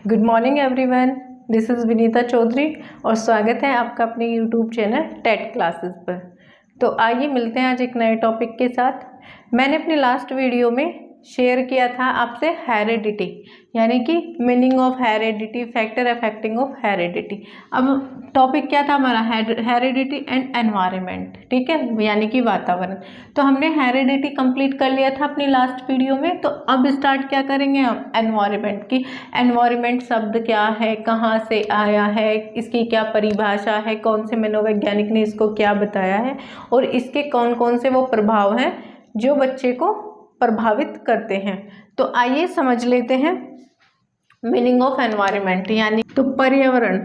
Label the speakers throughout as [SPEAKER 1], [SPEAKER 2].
[SPEAKER 1] Good morning everyone, this is Vinita Chaudhary और स्वागत है आपका अपने यूट्यूब चैनल टेट क्लासेस पर। तो आइए मिलते हैं आज एक नए टॉपिक के साथ। मैंने अपने लास्ट वीडियो में शेयर किया था आपसे हेरिडिटी, यानी कि meaning of heredity, factor affecting of heredity. अब टॉपिक क्या था हमारा? हेरिडिटी एंड एनवायरनमेंट, ठीक है, यानी कि वातावरण। तो हमने हेरिडिटी कंप्लीट कर लिया था अपनी लास्ट वीडियो में। तो अब स्टार्ट क्या करेंगे हम? एनवायरनमेंट की। एनवायरनमेंट शब्द क्या है, कहाँ से आया है, इसकी क्या परिभाषा है, कौन से मनोवैज्ञानिक ने इसको क्या बताया है और इसके कौन कौन से वो प्रभाव हैं जो बच्चे को प्रभावित करते हैं। तो आइए समझ लेते हैं मीनिंग ऑफ एनवायरनमेंट, यानी तो पर्यावरण।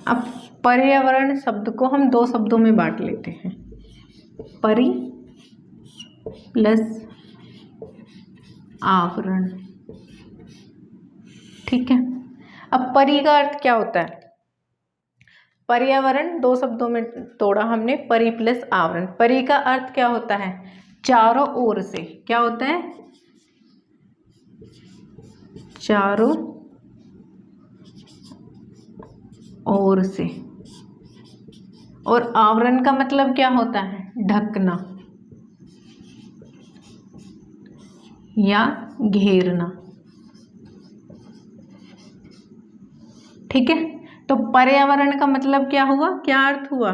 [SPEAKER 1] अब पर्यावरण शब्द को हम दो शब्दों में बांट लेते हैं, परि प्लस आवरण, ठीक है। अब परि का अर्थ क्या होता है? पर्यावरण दो शब्दों में तोड़ा हमने, परि प्लस आवरण। परि का अर्थ क्या होता है? चारों ओर से। क्या होता है? चारों ओर से। और आवरण का मतलब क्या होता है? ढकना या घेरना, ठीक है। तो पर्यावरण का मतलब क्या हुआ? क्या अर्थ हुआ?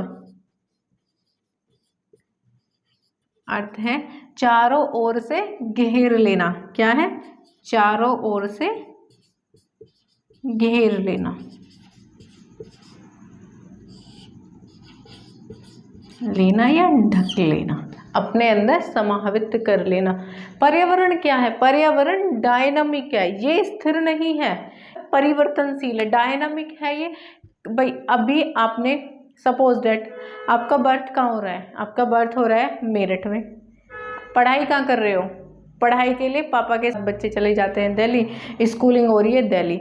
[SPEAKER 1] अर्थ है चारों ओर से घेर लेना। क्या है? चारों ओर से घेर लेना, लेना या ढक लेना, अपने अंदर समावित कर लेना। पर्यावरण क्या है? पर्यावरण डायनामिक है, ये स्थिर नहीं है, परिवर्तनशील है, डायनामिक है ये। भाई अभी आपने सपोज डेट आपका बर्थ कहाँ हो रहा है? आपका बर्थ हो रहा है मेरठ में। पढ़ाई कहाँ कर रहे हो? पढ़ाई के लिए पापा के बच्चे चले जाते हैं दिल्ली, स्कूलिंग हो रही है दिल्ली।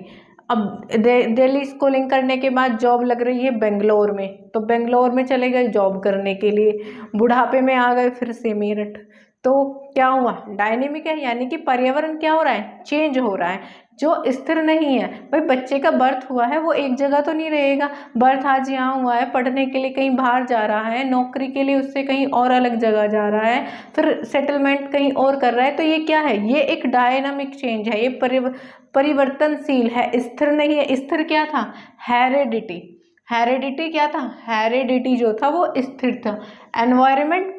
[SPEAKER 1] अब दिल्ली स्कूलिंग करने के बाद जॉब लग रही है बेंगलोर में, तो बेंगलोर में चले गए जॉब करने के लिए, बुढ़ापे में आ गए फिर से मेरठ। तो क्या हुआ? डायनेमिक है, यानी कि पर्यावरण क्या हो रहा है? चेंज हो रहा है, जो स्थिर नहीं है। भाई बच्चे का बर्थ हुआ है, वो एक जगह तो नहीं रहेगा। बर्थ आज यहाँ हुआ है, पढ़ने के लिए कहीं बाहर जा रहा है, नौकरी के लिए उससे कहीं और अलग जगह जा रहा है, फिर सेटलमेंट कहीं और कर रहा है। तो ये क्या है? ये एक डायनामिक चेंज है, ये परिवर्तनशील है, स्थिर नहीं है। स्थिर क्या था? हेरिडिटी। हेरिडिटी क्या था? हेरिडिटी जो था वो स्थिर था। एनवायरनमेंट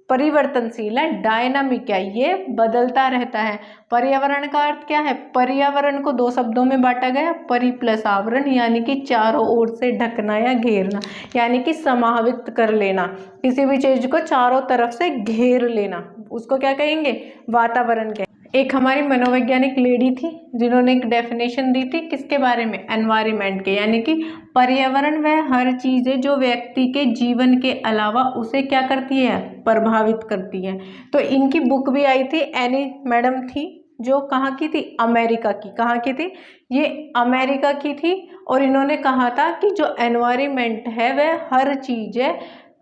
[SPEAKER 1] परिवर्तनशील है, डायनामिक है, ये बदलता रहता है। पर्यावरण का अर्थ क्या है? पर्यावरण को दो शब्दों में बांटा गया, परि प्लस आवरण, यानी कि चारों ओर से ढकना या घेरना, यानी कि समावित कर लेना, किसी भी चीज को चारों तरफ से घेर लेना, उसको क्या कहेंगे? वातावरण के। एक हमारी मनोवैज्ञानिक लेडी थी जिन्होंने एक डेफिनेशन दी थी, किसके बारे में? एनवायरनमेंट के, यानी कि पर्यावरण वह हर चीज़ है जो व्यक्ति के जीवन के अलावा उसे क्या करती है? प्रभावित करती है। तो इनकी बुक भी आई थी, एनी मैडम थी, जो कहाँ की थी? अमेरिका की। कहाँ की थी? ये अमेरिका की थी। और इन्होंने कहा था कि जो एनवायरनमेंट है वह हर चीज़ है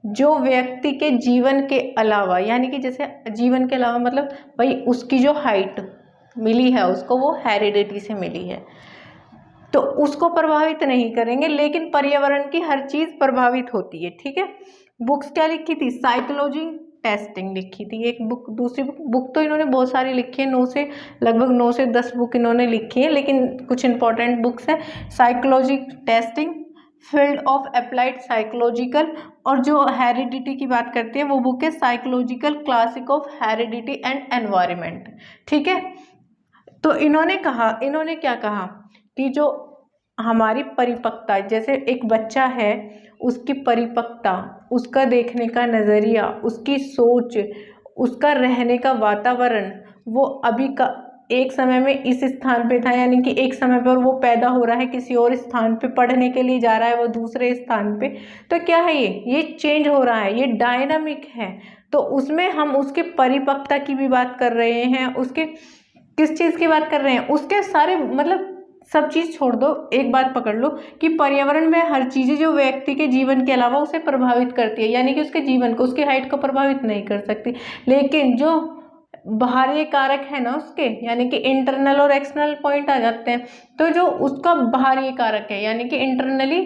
[SPEAKER 1] जो व्यक्ति के जीवन के अलावा, यानी कि जैसे जीवन के अलावा मतलब भाई उसकी जो हाइट मिली है उसको, वो हेरिडिटी से मिली है, तो उसको प्रभावित नहीं करेंगे, लेकिन पर्यावरण की हर चीज़ प्रभावित होती है, ठीक है। बुक्स क्या लिखी थी? साइकोलॉजी टेस्टिंग लिखी थी एक बुक। दूसरी बुक तो इन्होंने बहुत सारी लिखी है, लगभग 9 से 10 बुक इन्होंने लिखी है, लेकिन कुछ इंपॉर्टेंट बुक्स है। Psychology testing, field of applied psychological, और जो हेरिडिटी की बात करती है वो बुक है psychological classic of heredity and environment, ठीक है। तो इन्होंने क्या कहा कि जो हमारी परिपक्वता, जैसे एक बच्चा है, उसकी परिपक्वता, उसका देखने का नज़रिया, उसकी सोच, उसका रहने का वातावरण, वो अभी का एक समय में इस स्थान पे था, यानी कि एक समय पर वो पैदा हो रहा है किसी और स्थान पे, पढ़ने के लिए जा रहा है वो दूसरे स्थान पे। तो क्या है? ये चेंज हो रहा है, ये डायनामिक है। तो उसमें हम उसके परिपक्वता की भी बात कर रहे हैं, उसके किस चीज़ की बात कर रहे हैं? उसके सारे मतलब सब चीज़ छोड़ दो, एक बात पकड़ लो कि पर्यावरण में हर चीज़ें जो व्यक्ति के जीवन के अलावा उसे प्रभावित करती है, यानी कि उसके जीवन को, उसकी हाइट को प्रभावित नहीं कर सकती, लेकिन जो बाहरी कारक है ना उसके, यानी कि इंटरनल और एक्सटर्नल पॉइंट आ जाते हैं। तो जो उसका बाहरी कारक है यानी कि इंटरनली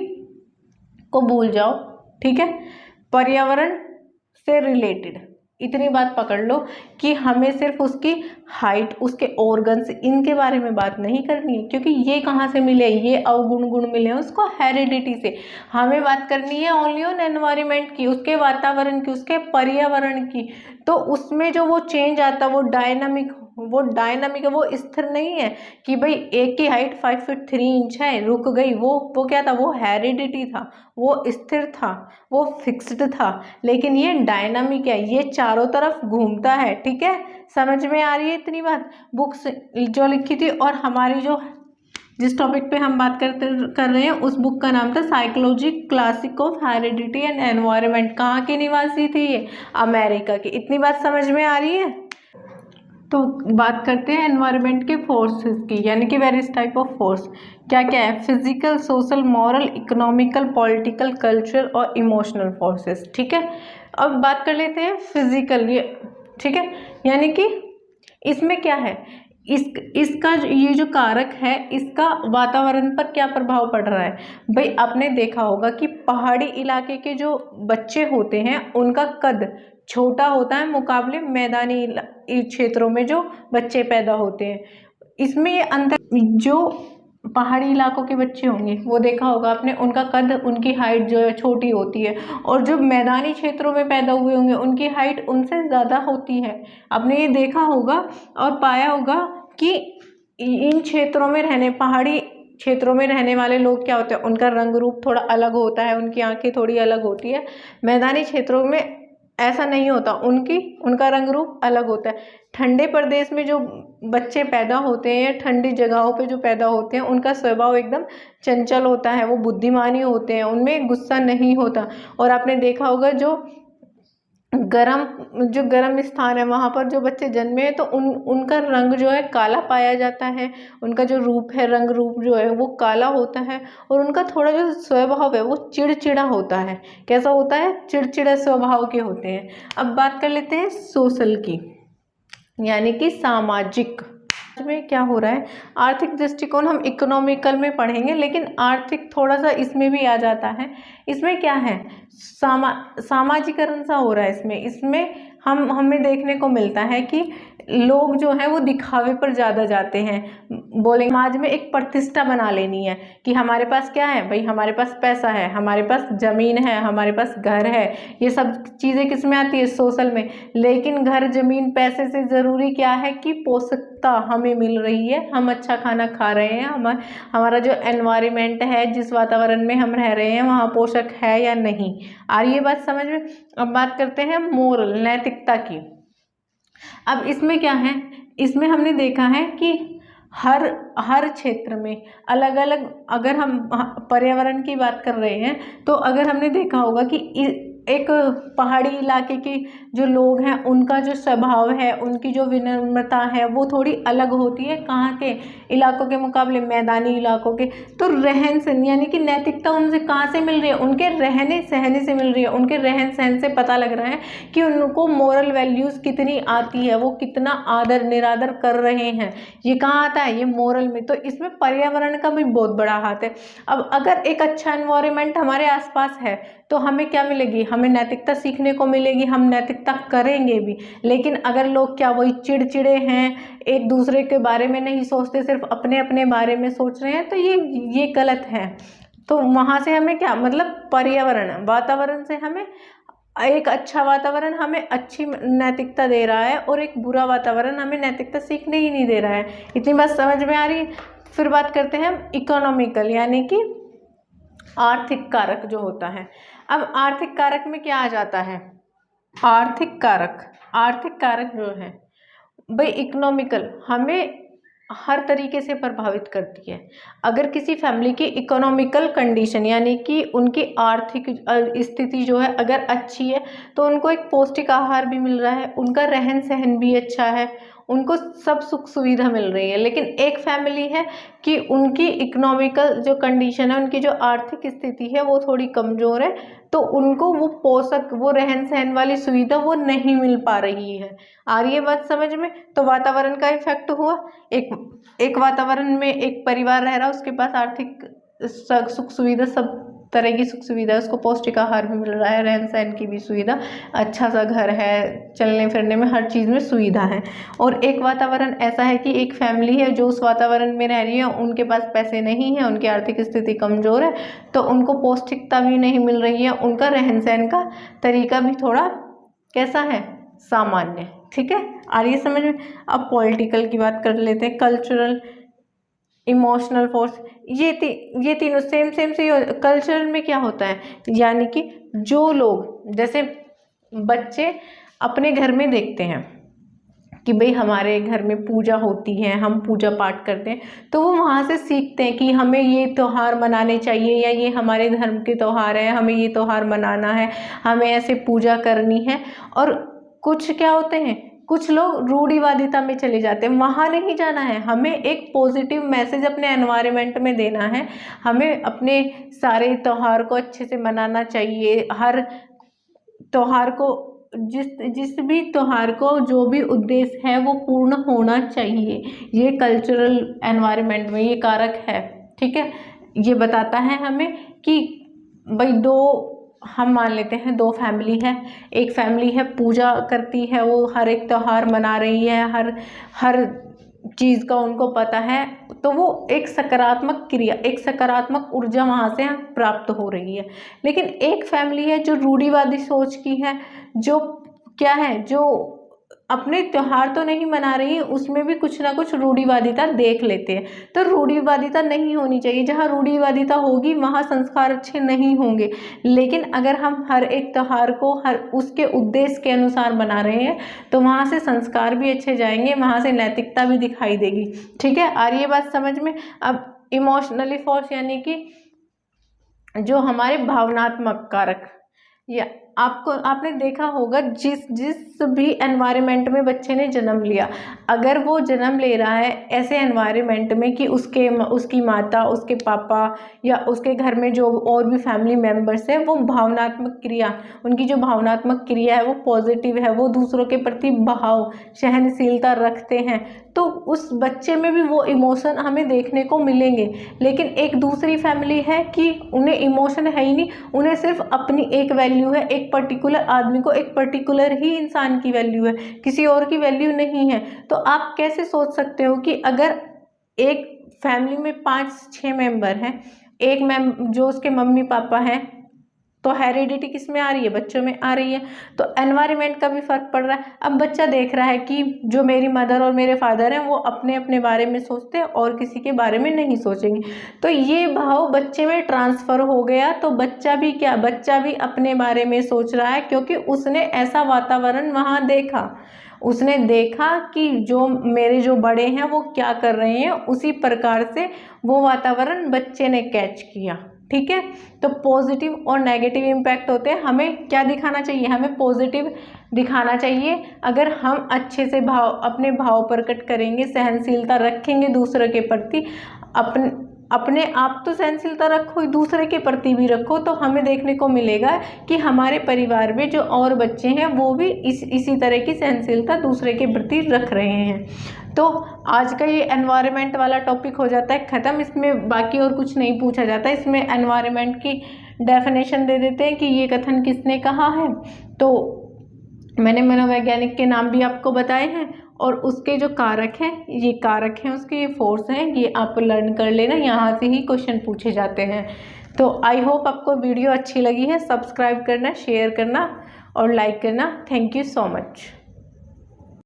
[SPEAKER 1] को भूल जाओ, ठीक है। पर्यावरण से रिलेटेड इतनी बात पकड़ लो कि हमें सिर्फ उसकी हाइट, उसके ऑर्गन्स, इनके बारे में बात नहीं करनी है, क्योंकि ये कहाँ से मिले, ये अवगुण गुण मिले हैं उसको हेरिडिटी से। हमें बात करनी है ओनली ऑन एनवायरनमेंट की, उसके वातावरण की, उसके पर्यावरण की। तो उसमें जो वो चेंज आता है वो डायनामिक है, वो स्थिर नहीं है कि भाई एक की हाइट 5 फीट 3 इंच है, रुक गई। वो क्या था, वो हेरिडिटी था, वो स्थिर था, वो फिक्स्ड था। लेकिन ये डायनामिक है, ये चारों तरफ घूमता है, ठीक है। समझ में आ रही है इतनी बात। बुक्स जो लिखी थी और हमारी जो जिस टॉपिक पे हम बात कर रहे हैं उस बुक का नाम था psychology classic of heredity and environment. कहाँ की निवासी थी ये, अमेरिका की। इतनी बात समझ में आ रही है। तो बात करते हैं एनवायरनमेंट के फोर्सेस की, यानी कि वेरियस टाइप ऑफ फोर्स क्या क्या है, physical, social, moral, economical, political, cultural और इमोशनल फोर्सेस, ठीक है। अब बात कर लेते हैं फिजिकल, ये ठीक है, यानी कि इसमें क्या है, इसका ये जो कारक है इसका वातावरण पर क्या प्रभाव पड़ रहा है। भाई आपने देखा होगा कि पहाड़ी इलाके के जो बच्चे होते हैं उनका कद छोटा होता है मुकाबले मैदानी क्षेत्रों में जो बच्चे पैदा होते हैं। इसमें ये अंतर, जो पहाड़ी इलाकों के बच्चे होंगे वो देखा होगा आपने, उनका कद, उनकी हाइट जो है छोटी होती है, और जो मैदानी क्षेत्रों में पैदा हुए होंगे उनकी हाइट उनसे ज़्यादा होती है। आपने ये देखा होगा और पाया होगा कि इन क्षेत्रों में पहाड़ी क्षेत्रों में रहने वाले लोग क्या होते हैं, उनका रंग रूप थोड़ा अलग होता है, उनकी आंखें थोड़ी अलग होती है। मैदानी क्षेत्रों में ऐसा नहीं होता, उनका रंग रूप अलग होता है। ठंडे प्रदेश में जो बच्चे पैदा होते हैं या ठंडी जगहों पे जो पैदा होते हैं उनका स्वभाव एकदम चंचल होता है, वो बुद्धिमानी होते हैं, उनमें गुस्सा नहीं होता। और आपने देखा होगा जो गर्म स्थान है वहाँ पर जो बच्चे जन्मे हैं तो उनका रंग जो है काला पाया जाता है, उनका जो रूप है, रंग रूप जो है वो काला होता है, और उनका थोड़ा जो स्वभाव है वो चिड़चिड़ा होता है। कैसा होता है, चिड़चिड़ा स्वभाव के होते हैं। अब बात कर लेते हैं सोशल की, यानी कि सामाजिक में क्या हो रहा है। आर्थिक दृष्टिकोण हम इकोनॉमिकल में पढ़ेंगे, लेकिन आर्थिक थोड़ा सा इसमें भी आ जाता है। इसमें क्या है, सामाजिकरण सा हो रहा है इसमें हमें देखने को मिलता है कि लोग जो हैं वो दिखावे पर ज़्यादा जाते हैं। बोलेंगे समाज में एक प्रतिष्ठा बना लेनी है कि हमारे पास क्या है, भाई हमारे पास पैसा है, हमारे पास ज़मीन है, हमारे पास घर है। ये सब चीज़ें किस में आती है, सोशल में। लेकिन घर, ज़मीन, पैसे से ज़रूरी क्या है कि पोषकता हमें मिल रही है, हम अच्छा खाना खा रहे हैं, हमारा जो एनवायरनमेंट है, जिस वातावरण में हम रह रहे हैं वहाँ पोषक है या नहीं। आ रही है बात समझ में। अब बात करते हैं मोरल, नैतिकता की। अब इसमें क्या है, इसमें हमने देखा है कि हर क्षेत्र में अलग अलग, अगर हम पर्यावरण की बात कर रहे हैं तो अगर हमने देखा होगा कि एक पहाड़ी इलाके के जो लोग हैं उनका जो स्वभाव है, उनकी जो विनम्रता है वो थोड़ी अलग होती है कहाँ के इलाकों के मुकाबले, मैदानी इलाकों के। तो रहन सहन यानी कि नैतिकता उनसे कहाँ से मिल रही है, उनके रहने सहने से मिल रही है। उनके रहन सहन से पता लग रहा है कि उनको मोरल वैल्यूज़ कितनी आती है, वो कितना आदर निरादर कर रहे हैं। ये कहाँ आता है, ये मोरल में। तो इसमें पर्यावरण का भी बहुत बड़ा हाथ है। अब अगर एक अच्छा एनवायरनमेंट हमारे आसपास है तो हमें क्या मिलेगी, हमें नैतिकता सीखने को मिलेगी, हम नैतिकता करेंगे भी। लेकिन अगर लोग क्या वही चिड़चिड़े हैं, एक दूसरे के बारे में नहीं सोचते, सिर्फ अपने अपने बारे में सोच रहे हैं, तो ये गलत है। तो वहाँ से हमें क्या मतलब, पर्यावरण, वातावरण से हमें एक अच्छा वातावरण हमें अच्छी नैतिकता दे रहा है, और एक बुरा वातावरण हमें नैतिकता सीखने ही नहीं दे रहा है। इतनी बात समझ में आ रही है। फिर बात करते हैं हम इकोनॉमिकल, यानी कि आर्थिक कारक जो होता है। अब आर्थिक कारक में क्या आ जाता है, आर्थिक कारक जो है भाई इकोनॉमिकल हमें हर तरीके से प्रभावित करती है। अगर किसी फैमिली की इकोनॉमिकल कंडीशन यानी कि उनकी आर्थिक स्थिति जो है अगर अच्छी है तो उनको एक पौष्टिक आहार भी मिल रहा है, उनका रहन सहन भी अच्छा है, उनको सब सुख सुविधा मिल रही है। लेकिन एक फैमिली है कि उनकी इकोनॉमिकल जो कंडीशन है, उनकी जो आर्थिक स्थिति है वो थोड़ी कमज़ोर है, तो उनको वो पोषक, वो रहन सहन वाली सुविधा वो नहीं मिल पा रही है। आ रही है बात समझ में? तो वातावरण का इफेक्ट हुआ। एक वातावरण में एक परिवार रह रहा, उसके पास आर्थिक सुख सुविधा, सब तरह की सुख सुविधा, उसको पौष्टिक आहार भी मिल रहा है, रहन सहन की भी सुविधा, अच्छा सा घर है, चलने फिरने में हर चीज़ में सुविधा है। और एक वातावरण ऐसा है कि एक फैमिली है जो उस वातावरण में रह रही है, उनके पास पैसे नहीं है, उनकी आर्थिक स्थिति कमज़ोर है, तो उनको पौष्टिकता भी नहीं मिल रही है, उनका रहन सहन का तरीका भी थोड़ा कैसा है, सामान्य। ठीक है, आ रही है समझ में? अब पॉलिटिकल की बात कर लेते हैं, कल्चरल, इमोशनल फोर्स, ये तीनों सेम से। कल्चरल में क्या होता है, यानी कि जो लोग, जैसे बच्चे अपने घर में देखते हैं कि भाई हमारे घर में पूजा होती है, हम पूजा पाठ करते हैं, तो वो वहाँ से सीखते हैं कि हमें ये त्यौहार मनाने चाहिए, या ये हमारे धर्म के त्यौहार है, हमें ये त्यौहार मनाना है, हमें ऐसे पूजा करनी है। और कुछ क्या होते हैं, कुछ लोग रूढ़िवादिता में चले जाते हैं, वहाँ नहीं जाना है, हमें एक पॉजिटिव मैसेज अपने एनवायरनमेंट में देना है, हमें अपने सारे त्यौहार को अच्छे से मनाना चाहिए, हर त्यौहार को, जिस भी त्यौहार को जो भी उद्देश्य है वो पूर्ण होना चाहिए। ये कल्चरल एनवायरनमेंट में ये कारक है। ठीक है, ये बताता है हमें कि भाई हम मान लेते हैं 2 फैमिली है, एक फैमिली है पूजा करती है, वो हर एक त्यौहार मना रही है, हर चीज़ का उनको पता है, तो वो एक सकारात्मक क्रिया, एक सकारात्मक ऊर्जा वहाँ से प्राप्त हो रही है। लेकिन एक फैमिली है जो रूढ़िवादी सोच की है, जो क्या है, जो अपने त्यौहार तो नहीं मना रही है, उसमें भी कुछ ना कुछ रूढ़िवादिता देख लेते हैं। तो रूढ़िवादिता नहीं होनी चाहिए, जहाँ रूढ़िवादिता होगी वहाँ संस्कार अच्छे नहीं होंगे। लेकिन अगर हम हर एक त्यौहार को हर उसके उद्देश्य के अनुसार बना रहे हैं, तो वहाँ से संस्कार भी अच्छे जाएंगे, वहाँ से नैतिकता भी दिखाई देगी। ठीक है, आ रही है बात समझ में? अब इमोशनली फोर्स, यानी कि जो हमारे भावनात्मक कारक, या आपने देखा होगा जिस भी एनवायरनमेंट में बच्चे ने जन्म लिया, अगर वो जन्म ले रहा है ऐसे एनवायरनमेंट में कि उसकी माता, उसके पापा या उसके घर में जो और भी फैमिली मेम्बर्स हैं, वो भावनात्मक क्रिया, उनकी जो भावनात्मक क्रिया है वो पॉजिटिव है, वो दूसरों के प्रति भाव, सहनशीलता रखते हैं, तो उस बच्चे में भी वो इमोशन हमें देखने को मिलेंगे। लेकिन एक दूसरी फैमिली है कि उन्हें इमोशन है ही नहीं, उन्हें सिर्फ अपनी एक वैल्यू है, एक पर्टिकुलर आदमी को, एक पर्टिकुलर ही इंसान की वैल्यू है, किसी और की वैल्यू नहीं है। तो आप कैसे सोच सकते हो कि अगर एक फैमिली में 5-6 मेंबर हैं, एक जो उसके मम्मी पापा हैं, तो हेरिडिटी किस में आ रही है, बच्चों में आ रही है। तो एनवायरनमेंट का भी फर्क पड़ रहा है। अब बच्चा देख रहा है कि जो मेरी मदर और मेरे फादर हैं वो अपने अपने बारे में सोचते हैं और किसी के बारे में नहीं सोचेंगे, तो ये भाव बच्चे में ट्रांसफ़र हो गया। तो बच्चा भी अपने बारे में सोच रहा है, क्योंकि उसने ऐसा वातावरण वहाँ देखा, उसने देखा कि जो मेरे जो बड़े हैं वो क्या कर रहे हैं, उसी प्रकार से वो वातावरण बच्चे ने कैच किया। ठीक है, तो पॉजिटिव और नेगेटिव इम्पैक्ट होते हैं। हमें क्या दिखाना चाहिए, हमें पॉजिटिव दिखाना चाहिए। अगर हम अच्छे से अपने भाव प्रकट करेंगे, सहनशीलता रखेंगे दूसरे के प्रति, अपने आप तो सहनशीलता रखो, दूसरे के प्रति भी रखो, तो हमें देखने को मिलेगा कि हमारे परिवार में जो और बच्चे हैं वो भी इसी तरह की सहनशीलता दूसरे के प्रति रख रहे हैं। तो आज का ये एनवायरनमेंट वाला टॉपिक हो जाता है ख़त्म। इसमें बाकी और कुछ नहीं पूछा जाता, इसमें एनवायरनमेंट की डेफिनेशन दे देते हैं कि ये कथन किसने कहा है। तो मैंने मनोवैज्ञानिक के नाम भी आपको बताए हैं, और उसके जो कारक हैं, ये कारक हैं उसके, ये फोर्स हैं, ये आप लर्न कर लेना, यहाँ से ही क्वेश्चन पूछे जाते हैं। तो आई होप आपको वीडियो अच्छी लगी है। सब्सक्राइब करना, शेयर करना और लाइक करना। Thank you so much.